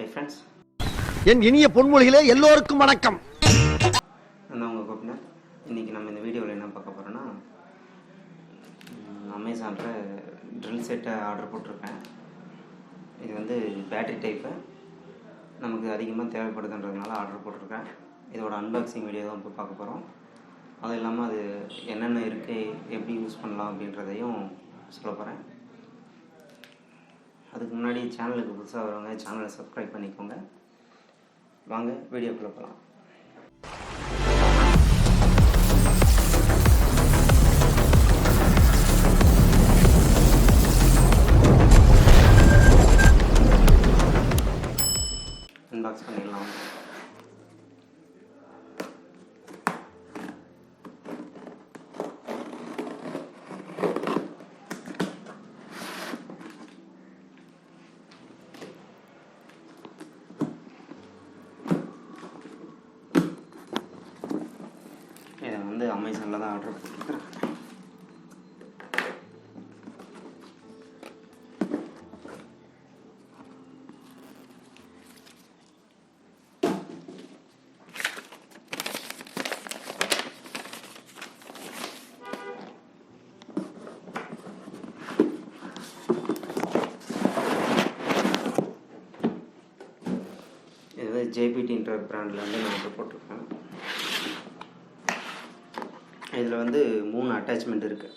Hi friends, என் இனிய பொன்மொழிகளே எல்லோருக்கும் வணக்கம். நான் உங்கள் கோபிநாத். இன்றைக்கி நம்ம இந்த வீடியோவில் என்ன பார்க்க போகிறோன்னா, அமேசானில் ட்ரில் செட்டை ஆர்டர் போட்டிருக்கேன். இது வந்து பேட்டரி டைப்பு, நமக்கு அதிகமாக தேவைப்படுதுன்றதுனால ஆர்டர் போட்டிருக்கேன். இதோட அன்பாக்சிங் வீடியோ தான் இப்போ பார்க்க போகிறோம். அது இல்லாமல் அது என்னென்ன இருக்குது, எப்படி யூஸ் பண்ணலாம் அப்படின்றதையும் சொல்ல போகிறேன். அதுக்கு முன்னாடி சேனலுக்கு புதுசாக வரவங்க சேனலை சப்ஸ்கிரைப் பண்ணிக்கோங்க. வாங்க வீடியோக்குள்ளே போகலாம். அன்பாக்ஸ் பண்ணிடலாம். இதை வந்து அமேசானில் தான் ஆர்டர் பண்ணியிருக்கிறேன். இது ஜேபிடின்ற பிராண்டில் வந்து நான் ஆர்டர் போட்டிருக்கேன். இதில் வந்து 3 அட்டாச்மெண்ட் இருக்குது.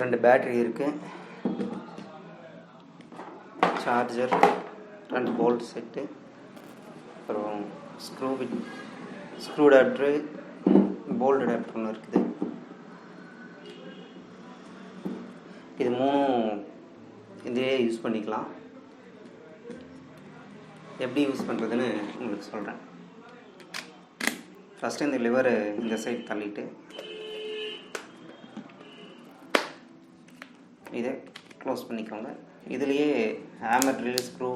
ரெண்டு பேட்டரி இருக்குது, சார்ஜர், 2 போல்ட் செட்டு, அப்புறம் ஸ்க்ரூ அடாப்டரு, போல்ட் அடாப்டர் ஒன்று இருக்குது. இது 3 இதையே யூஸ் பண்ணிக்கலாம். எப்படி யூஸ் பண்ணுறதுன்னு உங்களுக்கு சொல்கிறேன். ஃபஸ்ட்டு இந்த லிவரை இந்த சைடு தள்ளிட்டு இதை க்ளோஸ் பண்ணிக்கோங்க. இதுலேயே ஹேமர் ட்ரில், ஸ்க்ரூ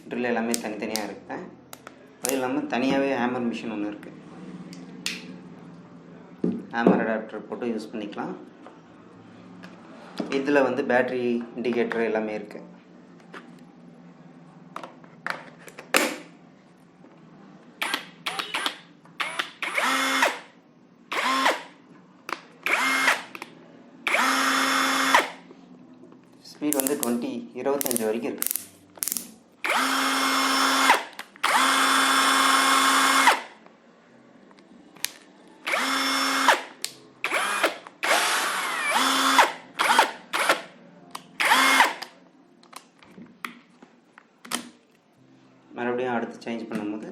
ட்ரில் எல்லாமே தனித்தனியாக இருக்குது. அது இல்லாமல் தனியாகவே ஹேமர் மிஷின் ஒன்று இருக்குது. ஹேமர் அடாப்டர் போட்டு யூஸ் பண்ணிக்கலாம். இதில் வந்து பேட்ரி இண்டிகேட்டர் எல்லாமே இருக்குது. ஸ்பீட் வந்து 25 வரைக்கும் இருக்குது. மறுபடியும் அடுத்து சேஞ்ச் பண்ணும்போது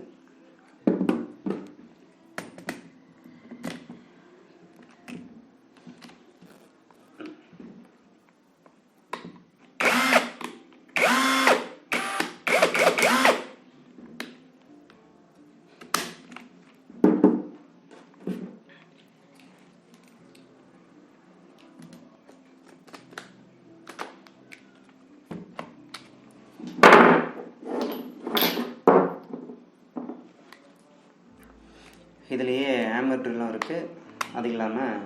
இதுலேயே ஹேமர் ட்ரில்லும் இருக்குது, அது இல்லாமல்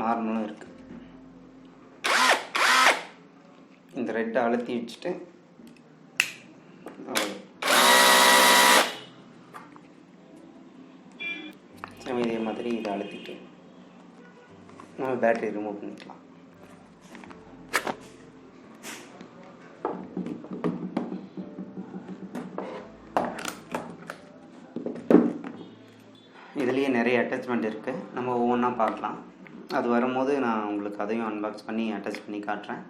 நார்மலும் இருக்குது. இந்த ரெட்டை அழுத்தி வச்சுட்டு இதே மாதிரி இதை அழுத்திட்டு நம்ம பேட்டரி ரிமூவ் பண்ணிக்கலாம். இதுலேயே நிறைய அட்டாச்மெண்ட் இருக்குது, நம்ம ஒவ்வொன்றா பார்க்கலாம். அது வரும்போது நான் உங்களுக்கு அதையும் அன்பாக்ஸ் பண்ணி அட்டாச் பண்ணி காட்டுறேன்.